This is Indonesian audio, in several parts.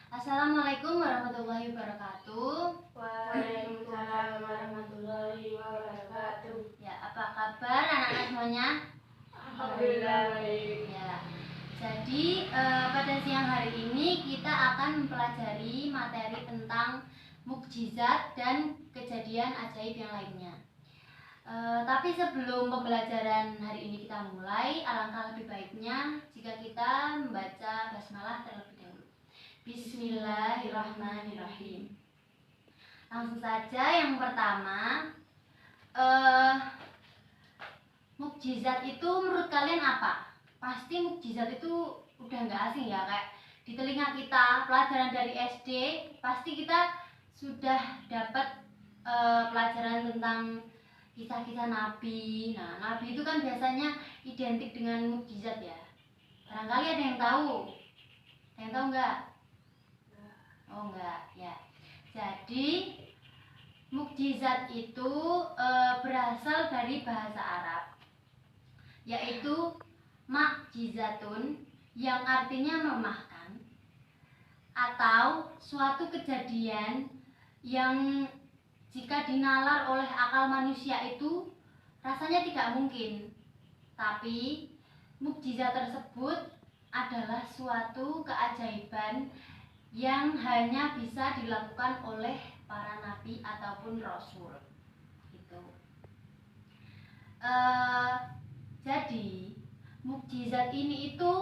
Assalamualaikum warahmatullahi wabarakatuh. Waalaikumsalam warahmatullahi wabarakatuh. Ya, apa kabar anak-anak semuanya? Alhamdulillah baik. Ya. Jadi pada siang hari ini kita akan mempelajari materi tentang mukjizat dan kejadian ajaib yang lainnya. Tapi sebelum pembelajaran hari ini kita mulai, alangkah lebih baiknya jika kita membaca basmalah terlebih dahulu. Bismillahirrahmanirrahim. Langsung saja yang pertama, mukjizat itu menurut kalian apa? Pasti mukjizat itu udah nggak asing ya, kayak di telinga kita pelajaran dari SD pasti kita sudah dapat pelajaran tentang kisah-kisah nabi. Nah, nabi itu kan biasanya identik dengan mukjizat ya. Barangkali ada yang tahu? Ada yang tahu nggak? Oh enggak ya. Jadi mukjizat itu berasal dari bahasa Arab, yaitu makjizatun, yang artinya melemahkan atau suatu kejadian yang jika dinalar oleh akal manusia itu rasanya tidak mungkin. Tapi mukjizat tersebut adalah suatu keajaiban yang hanya bisa dilakukan oleh para nabi ataupun rasul. Gitu. Jadi mukjizat ini itu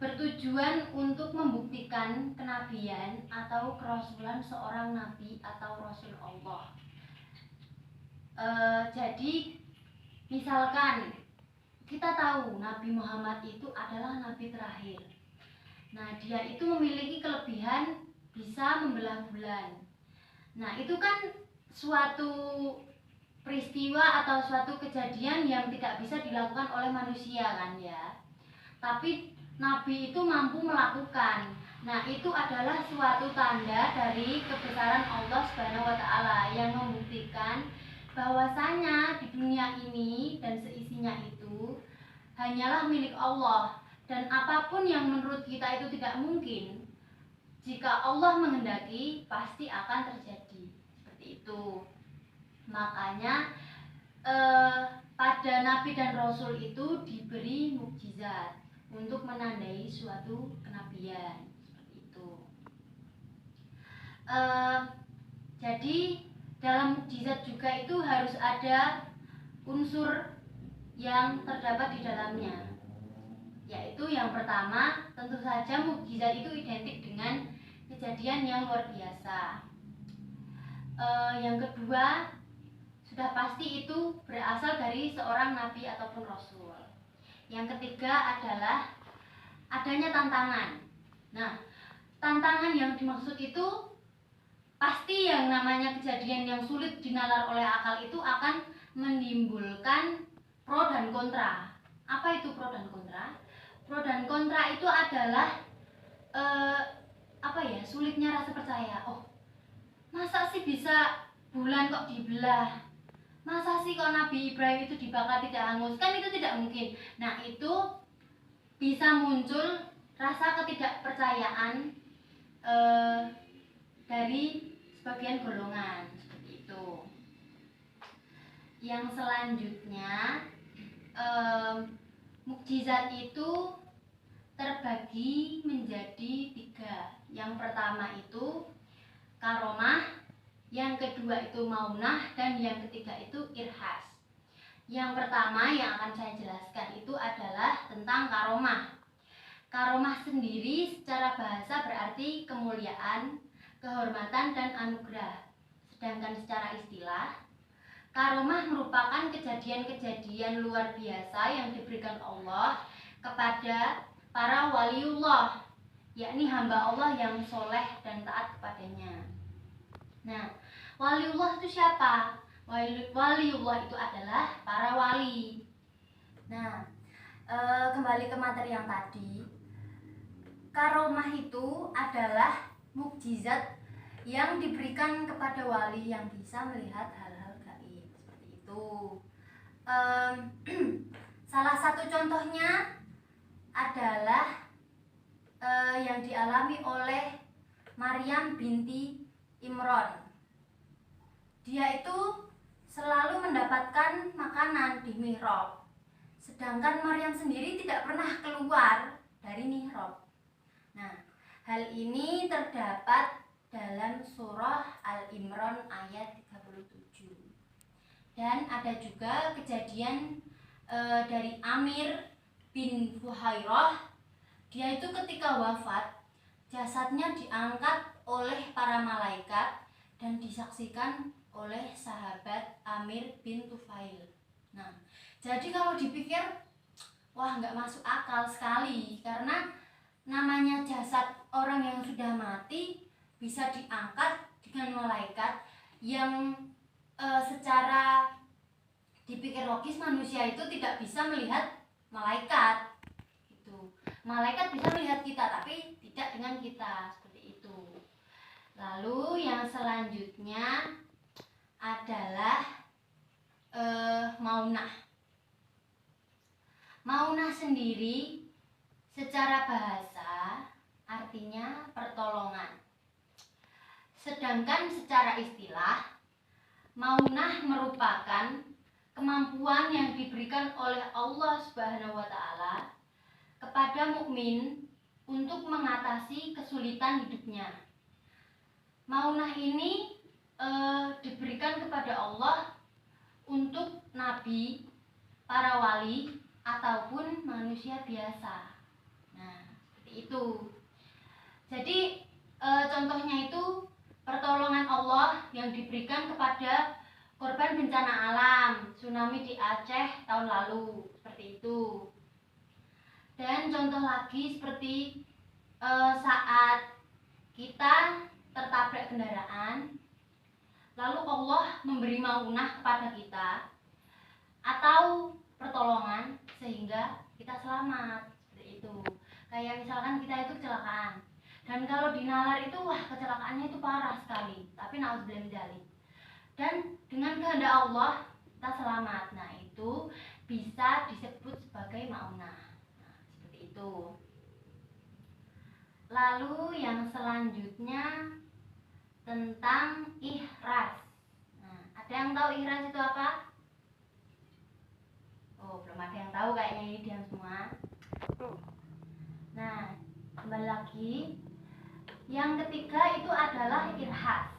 bertujuan untuk membuktikan kenabian atau kerasulan seorang nabi atau rasul Allah. Jadi misalkan kita tahu Nabi Muhammad itu adalah nabi terakhir. Nah, dia itu memiliki kelebihan bisa membelah bulan. Nah, itu kan suatu peristiwa atau suatu kejadian yang tidak bisa dilakukan oleh manusia kan ya. Tapi Nabi itu mampu melakukan. Nah, itu adalah suatu tanda dari kebesaran Allah Subhanahu wa taala yang membuktikan bahwasanya di dunia ini dan seisinya itu hanyalah milik Allah. Dan apapun yang menurut kita itu tidak mungkin, jika Allah menghendaki pasti akan terjadi. Seperti itu. Makanya pada nabi dan rasul itu diberi mukjizat untuk menandai suatu kenabian. Seperti itu. Jadi dalam mukjizat juga itu harus ada unsur yang terdapat di dalamnya, yaitu yang pertama tentu saja mukjizat itu identik dengan kejadian yang luar biasa. Yang kedua sudah pasti itu berasal dari seorang nabi ataupun rasul. Yang ketiga adalah adanya tantangan. Nah, tantangan yang dimaksud itu pasti yang namanya kejadian yang sulit dinalar oleh akal itu akan menimbulkan pro dan kontra. Apa itu pro dan kontra? Pro dan kontra itu adalah sulitnya rasa percaya. Oh, masa sih bisa bulan kok dibelah? Masa sih kok Nabi Ibrahim itu dibakar tidak hangus? Kan itu tidak mungkin. Nah, itu bisa muncul rasa ketidakpercayaan dari sebagian golongan seperti itu. Yang selanjutnya mukjizat itu terbagi menjadi 3. Yang pertama itu karomah, yang kedua itu maunah, dan yang ketiga itu irhas. Yang pertama yang akan saya jelaskan itu adalah tentang karomah. Karomah sendiri secara bahasa berarti kemuliaan, kehormatan, dan anugerah. Sedangkan secara istilah, karomah merupakan kejadian-kejadian luar biasa yang diberikan Allah kepada para waliullah, yakni hamba Allah yang soleh dan taat kepadanya. Nah, waliullah itu siapa? Waliullah itu adalah para wali. Nah, kembali ke materi yang tadi, karomah itu adalah mukjizat yang diberikan kepada wali yang bisa melihat hal-hal gaib. Seperti itu. Salah satu contohnya adalah yang dialami oleh Maryam binti Imran. Dia itu selalu mendapatkan makanan di mihrab, sedangkan Maryam sendiri tidak pernah keluar dari mihrab. Nah, hal ini terdapat dalam surah Al-Imran ayat 37. Dan ada juga kejadian dari Amir bin Fuhairah. Dia itu ketika wafat, jasadnya diangkat oleh para malaikat dan disaksikan oleh sahabat Amir bin Tufail. Nah, jadi kalau dipikir, wah nggak masuk akal sekali, karena namanya jasad orang yang sudah mati bisa diangkat dengan malaikat yang secara dipikir logis manusia itu tidak bisa melihat malaikat. Gitu. Malaikat bisa melihat kita, tapi tidak dengan kita, seperti itu. Lalu yang selanjutnya adalah maunah. Maunah sendiri secara bahasa artinya pertolongan. Sedangkan secara istilah, maunah merupakan kemampuan yang diberikan oleh Allah Subhanahu wa taala kepada mukmin untuk mengatasi kesulitan hidupnya. Maunah ini diberikan kepada Allah untuk nabi, para wali, ataupun manusia biasa. Nah, seperti itu. Jadi contohnya itu pertolongan Allah yang diberikan kepada korban bencana alam, tsunami di Aceh tahun lalu, seperti itu. Dan contoh lagi seperti saat kita tertabrak kendaraan, lalu Allah memberi maunah kepada kita atau pertolongan sehingga kita selamat, seperti itu. Kayak misalkan kita itu kecelakaan, dan kalau di nalar itu wah kecelakaannya itu parah sekali, tapi nauzubillah min dzalik. Dan dengan kehendak Allah kita selamat. Nah, itu bisa disebut sebagai maunah. Nah, seperti itu. Lalu yang selanjutnya tentang ikhras. Nah, ada yang tahu ikhras itu apa? Oh, belum ada yang tahu kayaknya, ini diam semua. Nah, kembali lagi. Yang ketiga itu adalah irhas.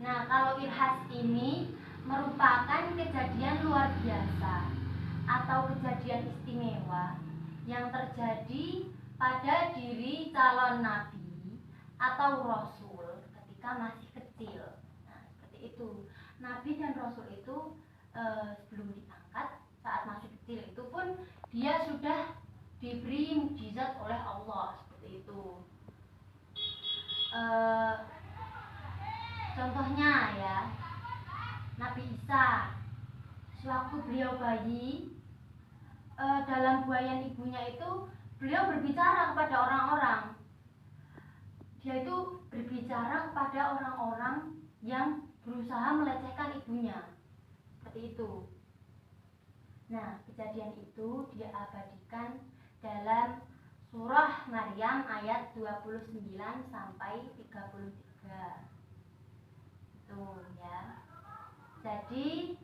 Nah, kalau irhas ini merupakan kejadian luar biasa atau kejadian istimewa yang terjadi pada diri calon nabi atau rasul ketika masih kecil. Nah, seperti itu. Nabi dan rasul itu sebelum diangkat, saat masih kecil itu pun dia sudah diberi mukjizat oleh Allah, seperti itu. Contohnya ya, Nabi Isa, sewaktu beliau bayi, dalam buayan ibunya itu beliau berbicara kepada orang-orang. Dia itu berbicara kepada orang-orang yang berusaha melecehkan ibunya, seperti itu. Nah, kejadian itu dia abadikan dalam surah Maryam ayat 29 sampai 33. Tuh ya. Jadi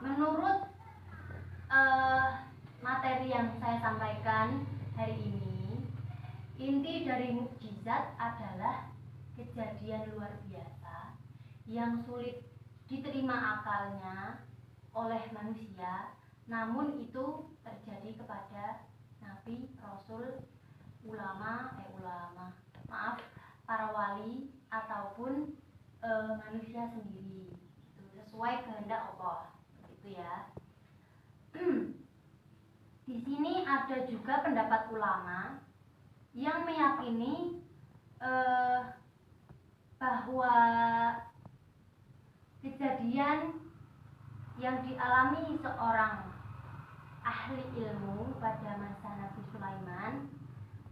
menurut materi yang saya sampaikan hari ini, inti dari mukjizat adalah kejadian luar biasa yang sulit diterima akalnya oleh manusia, namun itu terjadi kepada nabi, rasul, para wali ataupun manusia sendiri. Itu sesuai kehendak Allah, gitu ya. Di sini ada juga pendapat ulama yang meyakini bahwa kejadian yang dialami seorang ahli ilmu pada masa Nabi Sulaiman.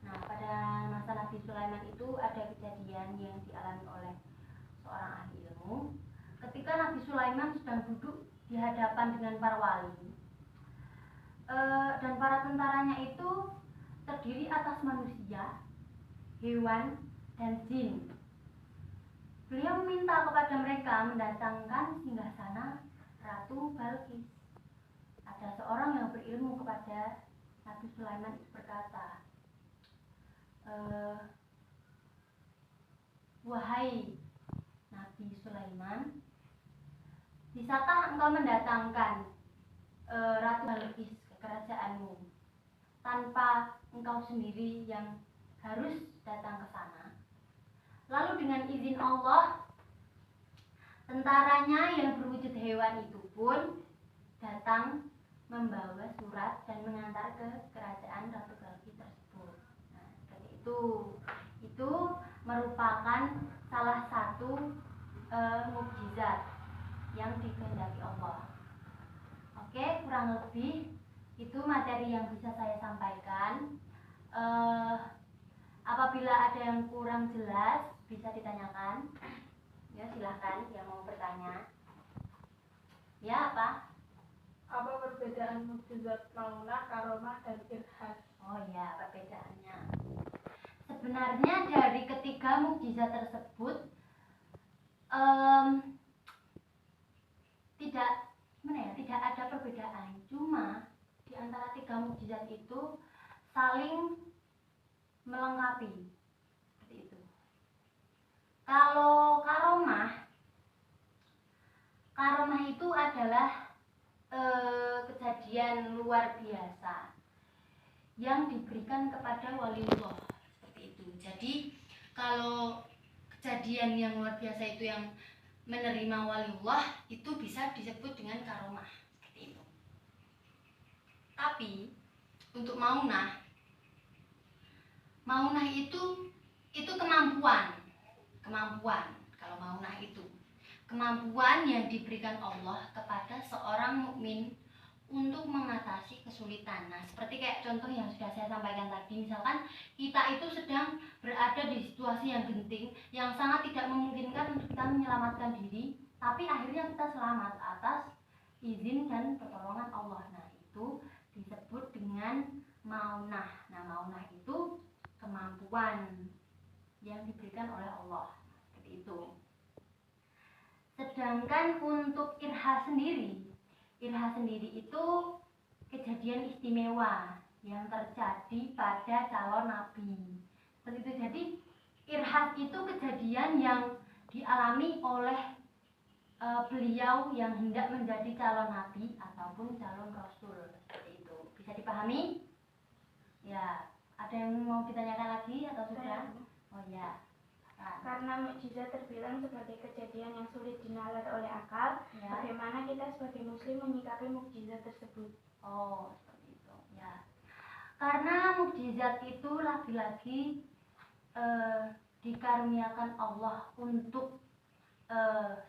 Nah, pada masa Nabi Sulaiman itu ada kejadian yang dialami oleh seorang ahli ilmu. Ketika Nabi Sulaiman sedang duduk di hadapan dengan para wali, dan para tentaranya itu terdiri atas manusia, hewan, dan jin. Beliau meminta kepada mereka mendatangkan singgasana Ratu Balkis. Ada seorang yang berilmu kepada Nabi Sulaiman berkata, wahai Nabi Sulaiman, bisakah engkau mendatangkan Ratu Balkis ke kerajaanmu tanpa engkau sendiri yang harus datang ke sana? Lalu dengan izin Allah, tentaranya yang berwujud hewan itu pun datang membawa surat dan mengantar ke kerajaan Ratu Balkis tersebut. Nah, seperti itu. Itu merupakan salah satu mukjizat yang dikehendaki Allah. Oke, kurang lebih itu materi yang bisa saya sampaikan. Apabila ada yang kurang jelas bisa ditanyakan. Ya, silahkan yang mau bertanya. Ya, apa? Apa perbedaan mukjizat maunah, karomah, dan irhas? Oh ya, perbedaannya. Sebenarnya dari ketiga mukjizat tersebut tidak ada perbedaan. Cuma di antara tiga mukjizat itu saling melengkapi. Seperti itu. Kalau karomah itu adalah kejadian luar biasa yang diberikan kepada waliullah, seperti itu. Jadi kalau kejadian yang luar biasa itu yang menerima waliullah itu bisa disebut dengan karomah, seperti itu. Tapi untuk maunah itu kemampuan. Kalau maunah itu kemampuan yang diberikan Allah kepada seorang mukmin untuk mengatasi kesulitan. Nah, seperti kayak contoh yang sudah saya sampaikan tadi, misalkan kita itu sedang berada di situasi yang genting, yang sangat tidak memungkinkan untuk kita menyelamatkan diri, tapi akhirnya kita selamat atas izin dan pertolongan Allah. Nah, itu disebut dengan maunah. Nah, maunah itu kemampuan yang diberikan oleh Allah, seperti itu. Sedangkan untuk irhas sendiri itu kejadian istimewa yang terjadi pada calon nabi. Seperti itu. Jadi irhas itu kejadian yang dialami oleh beliau yang hendak menjadi calon nabi ataupun calon rasul. Seperti itu. Bisa dipahami? Ya, ada yang mau ditanyakan lagi atau sudah? Oh ya. Karena mukjizat terbilang sebagai kejadian yang sulit dinalar oleh akal, ya. Bagaimana kita sebagai muslim menyikapi mukjizat tersebut? Oh, seperti itu. Ya. Karena mukjizat itu lagi-lagi dikaruniakan Allah untuk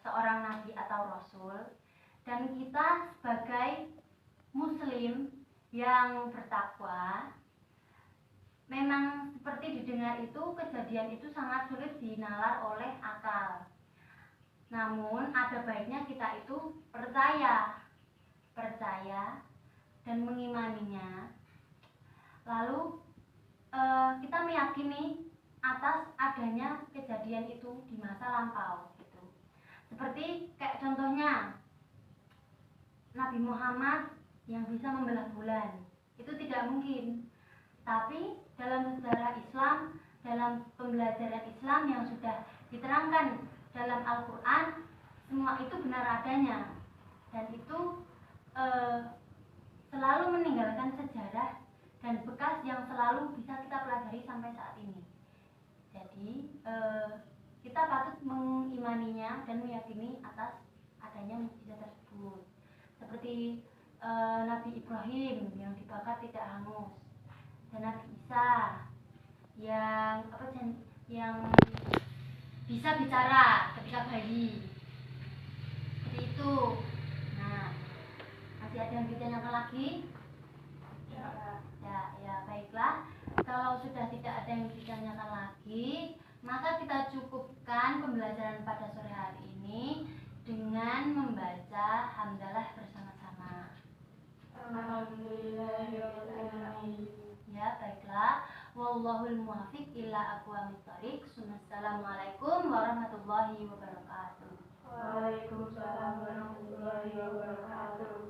seorang nabi atau rasul, dan kita sebagai muslim yang bertakwa, memang seperti didengar itu kejadian itu sangat sulit dinalar oleh akal. Namun ada baiknya kita itu percaya dan mengimaninya. Lalu kita meyakini atas adanya kejadian itu di masa lampau gitu. Seperti kayak contohnya Nabi Muhammad yang bisa membelah bulan. Itu tidak mungkin. Tapi dalam sejarah Islam, dalam pembelajaran Islam yang sudah diterangkan dalam Al-Quran, semua itu benar adanya. Dan itu selalu meninggalkan sejarah dan bekas yang selalu bisa kita pelajari sampai saat ini. Jadi kita patut mengimaninya dan meyakini atas adanya mukjizat tersebut. Seperti Nabi Ibrahim yang dibakar tidak hangus, dan Nabi Isa yang bisa bicara ketika bayi, seperti itu. Nah, masih ada yang ditanyakan lagi? Ya, baiklah. Kalau sudah tidak ada yang ditanyakan lagi, maka kita cukupkan pembelajaran pada sore hari ini dengan membaca hamdalah bersama-sama. Alhamdulillahirrahmanirrahim. Ya, baiklah. Wallahul muwaffiq ila aqwamit thoriq. Assalamualaikum warahmatullahi wabarakatuh. Waalaikumsalam warahmatullahi wabarakatuh.